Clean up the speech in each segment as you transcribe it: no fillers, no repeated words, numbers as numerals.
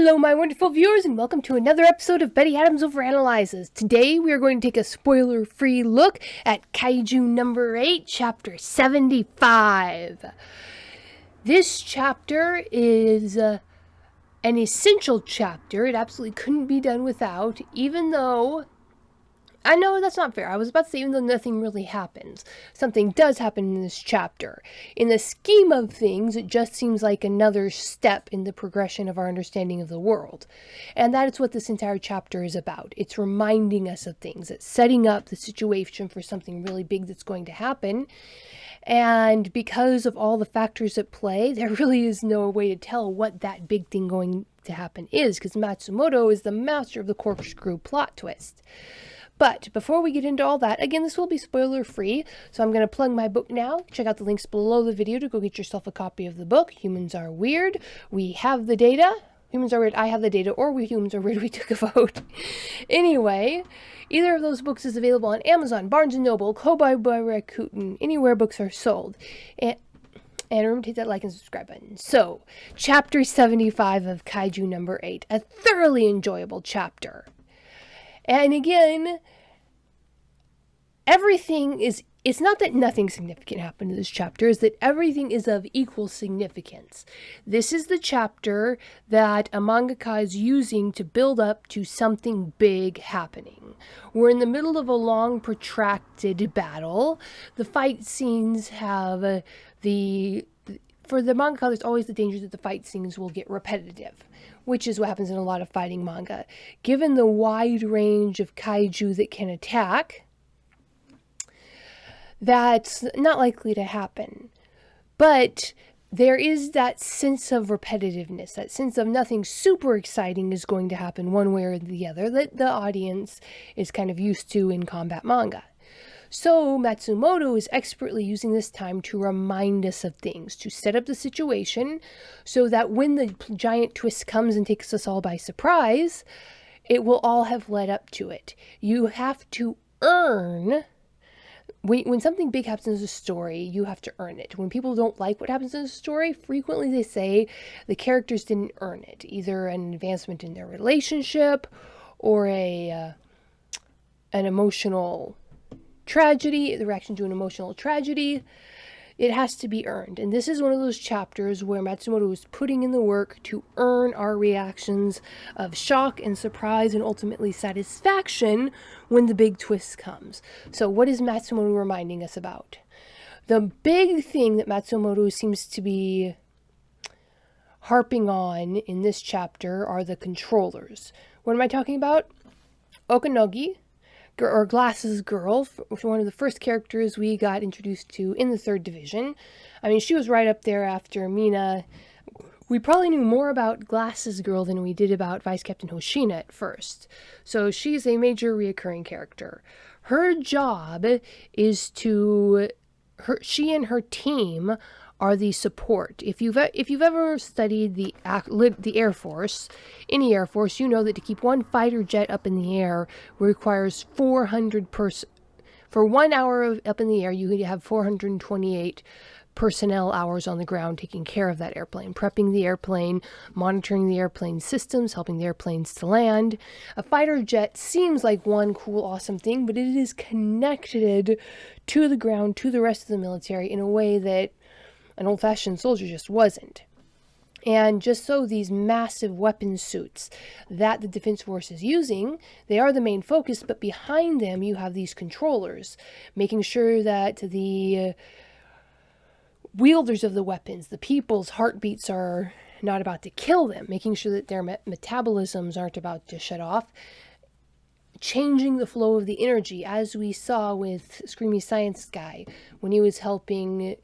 Hello, my wonderful viewers, and welcome to another episode of Betty Adams Overanalyzes. Today, we are going to take a spoiler-free look at Kaiju number 8, chapter 75. This chapter is an essential chapter. It absolutely couldn't be done without, even though... I know that's not fair. I was about to say even though nothing really happens. Something does happen in this chapter. In the scheme of things, it just seems like another step in the progression of our understanding of the world. And that is what this entire chapter is about. It's reminding us of things. It's setting up the situation for something really big that's going to happen. And because of all the factors at play, there really is no way to tell what that big thing going to happen is, because Matsumoto is the master of the corkscrew plot twist. But before we get into all that, again, this will be spoiler-free, so I'm going to plug my book now. Check out the links below the video to go get yourself a copy of the book. Humans Are Weird. We have the data. Humans Are Weird. I have the data. Or We Humans Are Weird. We took a vote. Anyway, either of those books is available on Amazon, Barnes & Noble, Kobo by Rakuten, anywhere books are sold. And remember to hit that like and subscribe button. So, Chapter 75 of Kaiju number 8. A thoroughly enjoyable chapter. And again, everything is, it's not that nothing significant happened in this chapter, it's that everything is of equal significance. This is the chapter that a mangaka is using to build up to something big happening. We're in the middle of a long, protracted battle. The fight scenes have for the mangaka, there's always the danger that the fight scenes will get repetitive, which is what happens in a lot of fighting manga. Given the wide range of kaiju that can attack, that's not likely to happen. But there is that sense of repetitiveness, that sense of nothing super exciting is going to happen one way or the other that the audience is kind of used to in combat manga. So Matsumoto is expertly using this time to remind us of things, to set up the situation so that when the giant twist comes and takes us all by surprise, it will all have led up to it. You have to earn... When something big happens in a story, you have to earn it. When people don't like what happens in a story, frequently they say the characters didn't earn it. Either an advancement in their relationship or an emotional... tragedy, the reaction to an emotional tragedy, it has to be earned. And this is one of those chapters where Matsumoto is putting in the work to earn our reactions of shock and surprise and ultimately satisfaction when the big twist comes. So what is Matsumoto reminding us about? The big thing that Matsumoto seems to be harping on in this chapter are the controllers. What am I talking about? Okanogi, or Glasses Girl, one of the first characters we got introduced to in the 3rd division. I mean, she was right up there after Mina. We probably knew more about Glasses Girl than we did about Vice Captain Hoshina at first. So she's a major reoccurring character. Her job is to... she and her team are the support. If you've ever studied the Air Force, any Air Force, you know that to keep one fighter jet up in the air requires 400 for 1 hour up in the air, you have 428 personnel hours on the ground taking care of that airplane, prepping the airplane, monitoring the airplane systems, helping the airplanes to land. A fighter jet seems like one cool, awesome thing, but it is connected to the ground, to the rest of the military in a way that an old-fashioned soldier just wasn't. And just so these massive weapon suits that the Defense Force is using, they are the main focus, but behind them you have these controllers, making sure that the wielders of the weapons, the people's heartbeats are not about to kill them, making sure that their metabolisms aren't about to shut off, changing the flow of the energy, as we saw with Screamy Science Guy when he was helping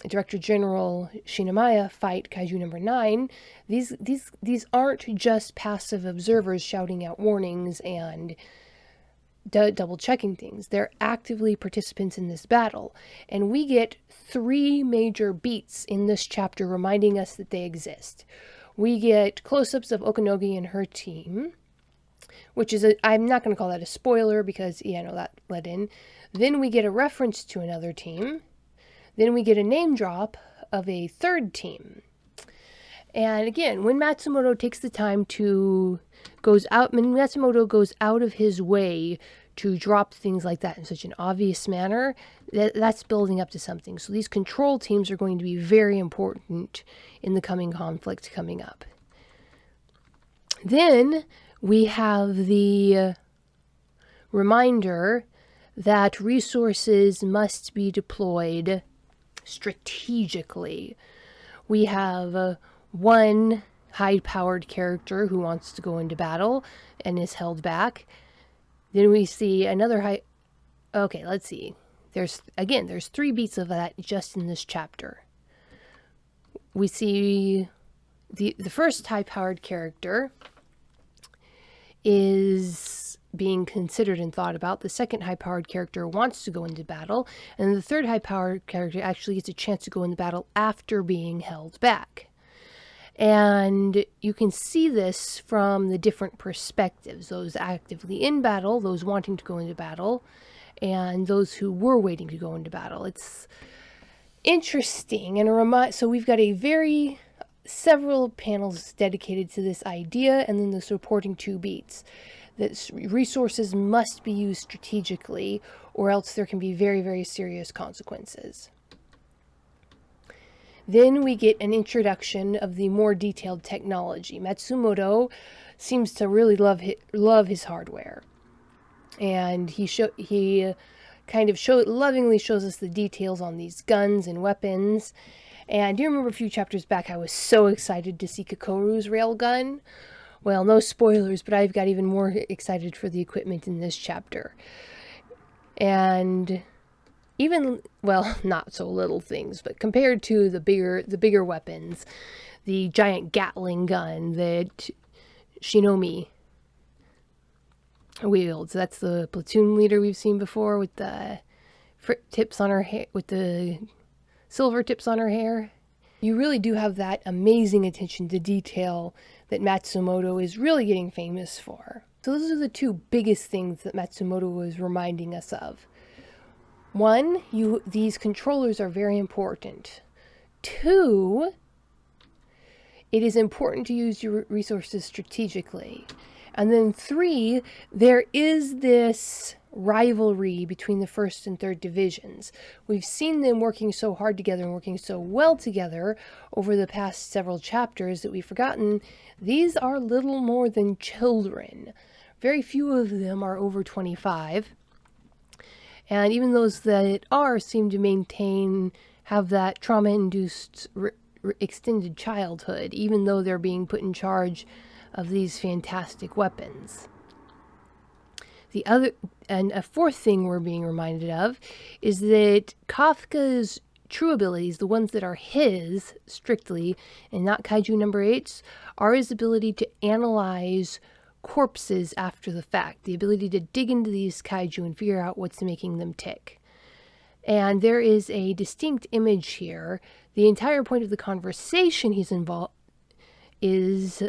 Director General Shinamaya fight Kaiju number 9. These aren't just passive observers shouting out warnings and double checking things. They're actively participants in this battle. And we get 3 major beats in this chapter reminding us that they exist. We get close-ups of Okanogi and her team, which is I'm not going to call that a spoiler because, yeah, I know that led in. Then we get a reference to another team. Then we get a name drop of a 3rd team. And again, when Matsumoto takes the time to Matsumoto goes out of his way to drop things like that in such an obvious manner, that's building up to something. So these control teams are going to be very important in the coming conflict coming up. Then we have the reminder that resources must be deployed strategically. We have one high-powered character who wants to go into battle and is held back. Then we see another okay, let's see. There's 3 beats of that just in this chapter. We see the first high-powered character is being considered and thought about. The second high-powered character wants to go into battle, and the third high-powered character actually gets a chance to go into battle after being held back. And you can see this from the different perspectives, those actively in battle, those wanting to go into battle, and those who were waiting to go into battle. It's interesting and so we've got several panels dedicated to this idea, and then the supporting 2 beats. That resources must be used strategically, or else there can be very, very serious consequences. Then we get an introduction of the more detailed technology. Matsumoto seems to really love his hardware, and he kind of lovingly shows us the details on these guns and weapons. And do you remember a few chapters back I was so excited to see Kakoru's railgun? Well, no spoilers, but I've got even more excited for the equipment in this chapter. And even, well, not so little things, but compared to the bigger weapons, the giant Gatling gun that Shinomi wields. That's the platoon leader we've seen before with the tips on her hair, with the silver tips on her hair. You really do have that amazing attention to detail that Matsumoto is really getting famous for. So those are the 2 biggest things that Matsumoto was reminding us of. 1, these controllers are very important. 2, it is important to use your resources strategically. And then 3, there is this rivalry between the 1st and 3rd divisions. We've seen them working so hard together and working so well together over the past several chapters that we've forgotten these are little more than children. Very few of them are over 25. And even those that are seem to have that trauma-induced extended childhood, even though they're being put in charge of these fantastic weapons. And a 4th thing we're being reminded of is that Kafka's true abilities, the ones that are his strictly and not Kaiju number 8's, are his ability to analyze corpses after the fact, the ability to dig into these Kaiju and figure out what's making them tick. And there is a distinct image here. The entire point of the conversation he's involved is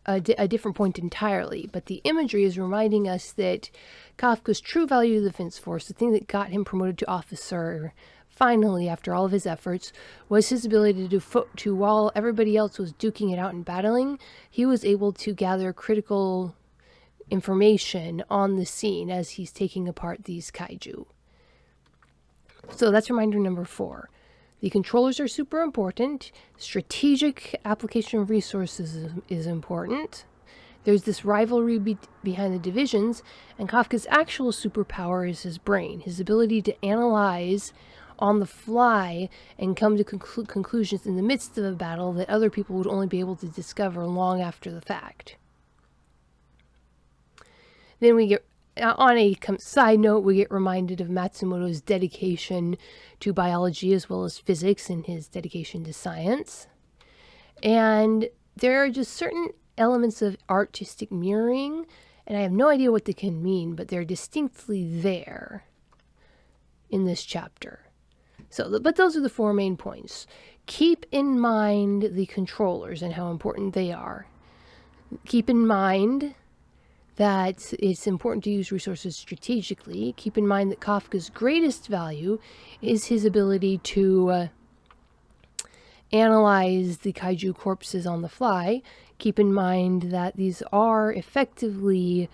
a different point entirely, but the imagery is reminding us that Kafka's true value to the Defense Force, the thing that got him promoted to officer finally after all of his efforts, was his ability to while everybody else was duking it out and battling, he was able to gather critical information on the scene as he's taking apart these Kaiju. So that's reminder number 4. The controllers are super important. Strategic application of resources is important. There's this rivalry behind the divisions, and Kafka's actual superpower is his brain, his ability to analyze on the fly and come to conclusions in the midst of a battle that other people would only be able to discover long after the fact. Then we get, on a side note, we get reminded of Matsumoto's dedication to biology as well as physics and his dedication to science. And there are just certain elements of artistic mirroring, and I have no idea what they can mean, but they're distinctly there in this chapter. But those are the 4 main points. Keep in mind the controllers and how important they are. Keep in mind that it's important to use resources strategically. Keep in mind that Kafka's greatest value is his ability to analyze the kaiju corpses on the fly. Keep in mind that these are effectively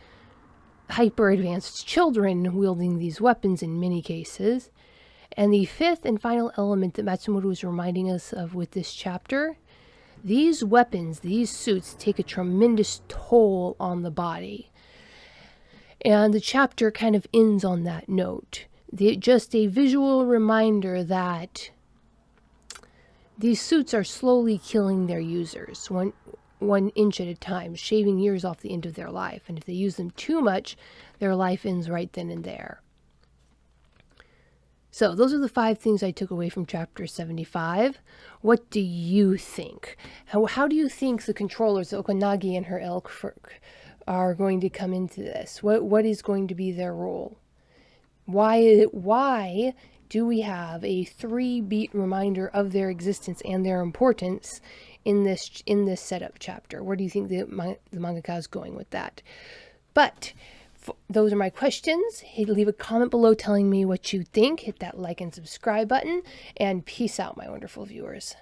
hyper advanced children wielding these weapons in many cases. And the fifth and final element that Matsumoto is reminding us of with this chapter, these weapons, these suits, take a tremendous toll on the body. And the chapter kind of ends on that note. Just a visual reminder that these suits are slowly killing their users, one inch at a time, shaving years off the end of their life. And if they use them too much, their life ends right then and there. So those are the 5 things I took away from chapter 75. What do you think? How do you think the controllers, Okanagi and her ilk, are going to come into this? What is going to be their role? Why do we have a 3-beat reminder of their existence and their importance in this setup chapter? Where do you think the mangaka is going with that? But those are my questions. Hey, leave a comment below telling me what you think. Hit that like and subscribe button, and peace out, my wonderful viewers.